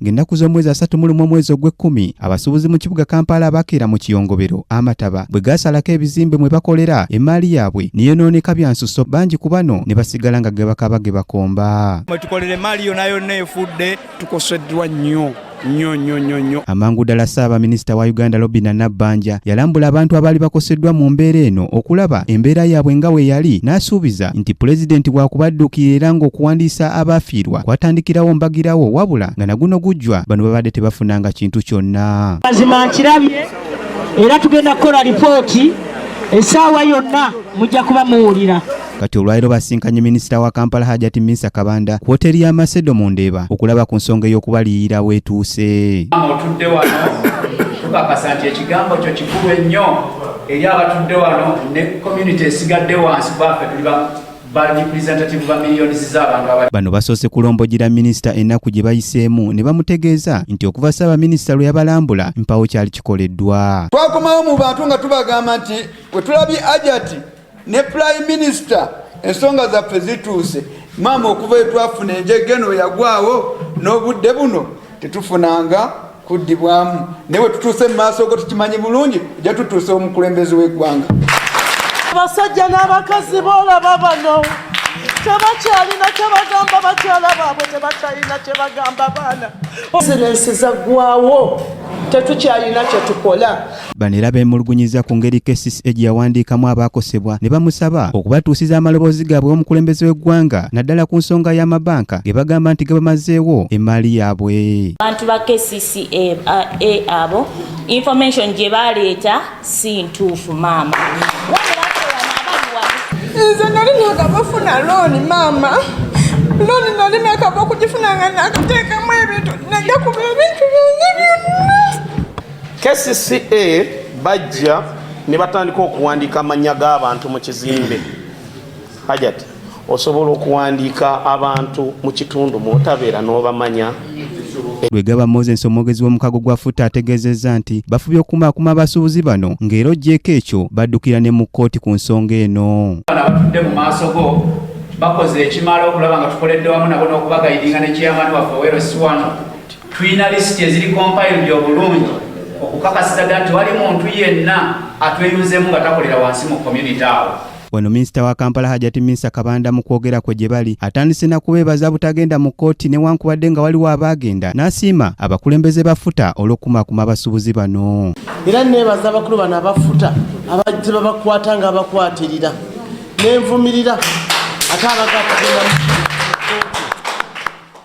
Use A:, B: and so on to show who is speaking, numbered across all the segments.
A: ng'ennaku z'omwezi 31 omwezi ogw'Ekkumi abasuubuzi mu kibuga Kampala abakeera mu kiyongobero amataba bwe gasalako ebizimbe mwe bakolera emmaali yaabwe niyonooneka bya nsusso bangi ku bano ne basigala nga gebakaba gebakomba.
B: Mwe tukolera emmaali yonna efudde tukoseddwa nnyo.
A: Amangu ddala Ssaabaminisita wa Uganda Robinah Nabbanja yalambula abantu abaali bakoseddwa mu mbeera eno okulaba embeera yaabwe nga we yali n'asuubiza nti pulezidenti bw'akubadduukira era ng'okuwandiisa abaafiirwa kwatandikirawo mbagirawo wabula nga naguno gujjwa bano babadde tebafunanga kintu kyonna.
C: Mazima nkirabye era tugenda kukola lipooti essaawa yonna mujja kuba muwulira.
A: Kati olwaliro basinkanye minisita wa Kampala Hajati Minsa Kabanda ku hoteri ya Macedo mu Ndeeba okulaba ku nsonga y'okubaliyira weetuuse.
D: Otudde wano tukakasa nti ekigambo kyo kikulu ennyo eri abatudde wano ne community esigadde wansi baffe tuli ba representative ba miliyoni z'abantu abali.
A: Bano basoose kulombojera minisita ennaku gye bayiseemu ne bamutegeeza nti okuva Ssaabaminisita lwe yabalambula mpawo kyali kikoleddwa.
E: Twakomawo mu bantu nga tubagamba nti bwe tulabye Hajati ne Prime Minister ensonga zaffe zituuse maama okuva etwafuna enjegeno yagwawo n'obudde buno tetufunanga kuddibwamu newe tutuuse mu maaso go tukimanyi bulungi ojja tutuuse omukulembeze w'eggwanga.
F: Abasajja n'abakazi boolaba bano tebakyalina kye bagamba bakyala baabwe tebakyalina kye bagamba baana. Sirensi zaggwawo tetukyalina kye tukola.
A: Bano era beemulugunyiza ku ngeri KCCA gye yawandiikamu abaakosebwa ne bamusaba okubatuusiza amaloboozi gaabwe omukulembeze w'eggwanga naddala ku nsonga y'amabanka ge bagamba nti ge bamazeewo emmaali yaabwe.
G: Abantu ba KCCA abo information gye baleeta si ntuufu maama.
F: Nze nali nakabafuna looni maama. Looni nali nakaba okugifuna nga nakateekamu ebintu najja kuba ebintu byange byonna.
H: KCCA bajja ne batandika okuwandiika amannya g'abantu mu kizimbe. Hajati osobola okuwandiika abantu mu kitundu mw'otabeera n'obamanya.
A: Lwegaba Moses omwogezi w'omukago gwa FUTA ategeezezza nti bafubye okumaakuma abasuubuzi bano ng'era ojjeeko ekyo baddukira ne mu kkooti ku nsonga eno.
D: Abatudde mu maaso go bakoze ekimala okulaba nga tukoledde wamu nabo n'okubagayidinga ne chairman waffe Owero Siwano. Tulina lisiti eziri compiled obulungi okukakasiza nti wali muntu yenna atweyunzemu nga takolera wansi mu community awo.
A: Wano minisita wa Kampala Hajati Minsa Kabanda mu kwogera kwe gye bali atandise na kubeebaza butagenda mu kkooti newankubadde nga waliwo abaagenda n'asiima abakulembeze ba FUTA olw'okumaakuma abasuubuzi bano.
F: Era neebaza abakulu bano abafuta abajja babakwata nga abakwatirira n'envumirira ate abagakugenda mu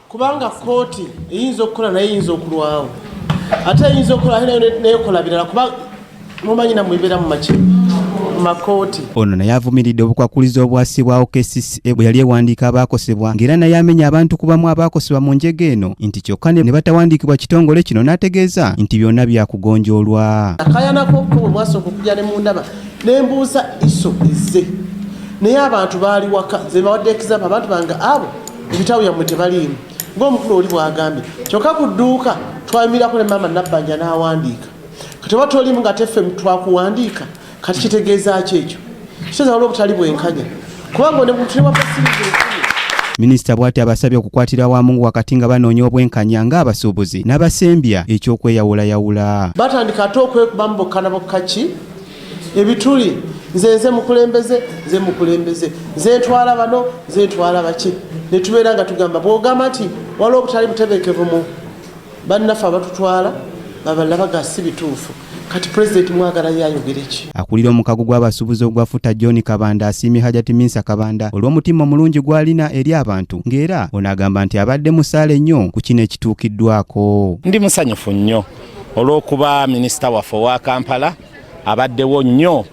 F: kubanga kkooti eyinza okukola naye eyinza okulwawo ate eyinza okukola neyokola birala kuba mumanyi namwebeera mu maki makooti.
A: Ono naye avumiridde obukwakulizo obwasibwawo KCCA bwe yali ewandiika abaakosebwa ng'era naye amenya abantu kubamu abaakosebwa mu njega eno nti kyokka ne batawandiikibwa kitongole kino n'ategeeza nti byonna byakugonjoolwa.
F: Akayanako bwe mwasooka okujja ne mundaba nembuuza iso ezze naye abantu baali waka ze bawadde ekizamba abantu bange abo ebitabo byammwe tebaliimu ng'omukulu oli bw'agambye kyokka ku dduuka twayimirako ne maama Nabbanja n'awandiika kati oba tolimu nga teffe twakuwandiika kati kitegeeza ki ekyo kitegeeza waliwo obutali bwenkanya kubanga ne muntu newapasiriza.
A: Minisita bw'ati abasabye okukwatira wamu wakati nga banoonya obwenkanya ng'abasuubuzi n'abasembya ekyokweyawulayawula.
F: Batandika ate okwekubamu bokka na bokka ki ebituli nze mukulembeze nze mukulembeze nze ntwala bano nze ntwala baki ne tubeera nga tugamba bw'ogamba nti waliwo obutali butebeekevu mu bannaffe abatutwala abalala bagasi bituufu. Kati President mwagala yayogera ki?
A: Akulira omukago gw'abasuubuzi ogwa FUTA John Kabanda asiimye Hajati Minsa Kabanda olw'omutima omulungi gw'alina eri abantu ng'era onagamba nti abadde musaale nnyo ku kino ekituukiddwako.
H: Ndi musanyufu nnyo olw'okuba minisita waffe owa Kampala abaddewo nnyo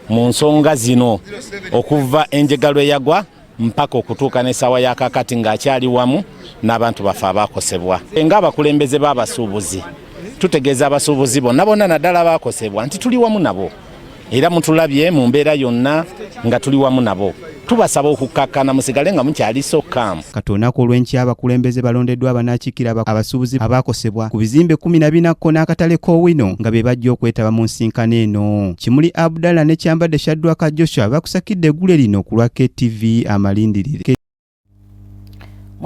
H: mu nsonga zino okuva enjega lwe yagwa mpaka okutuuka n'essaawa ya kakati ng'akyali wamu n'abantu baffe abaakosebwa. Ng'abakulembeze b'abasuubuzi tutegeeza abasuubuzi bonna naddala abaakosebwa nti tuli wamu nabo era mutulabye mu mbeera yonna nga tuli wamu nabo. Tubasaba okukkakkana musigale nga mukyali sokkamu.
A: Kati olunaku olw'enkya abakulembeze balondeddwa abanaakiikira abasuubuzi abaakosebwa ku bizimbe 14 n'akatale k'Owino nga be bajja okwetaba mu nsinkano eno. Kimuli Abdallah ne Kyambadde Shadrack Joshua bakusakidde eggule lino ku lwa KTV Amalindirire.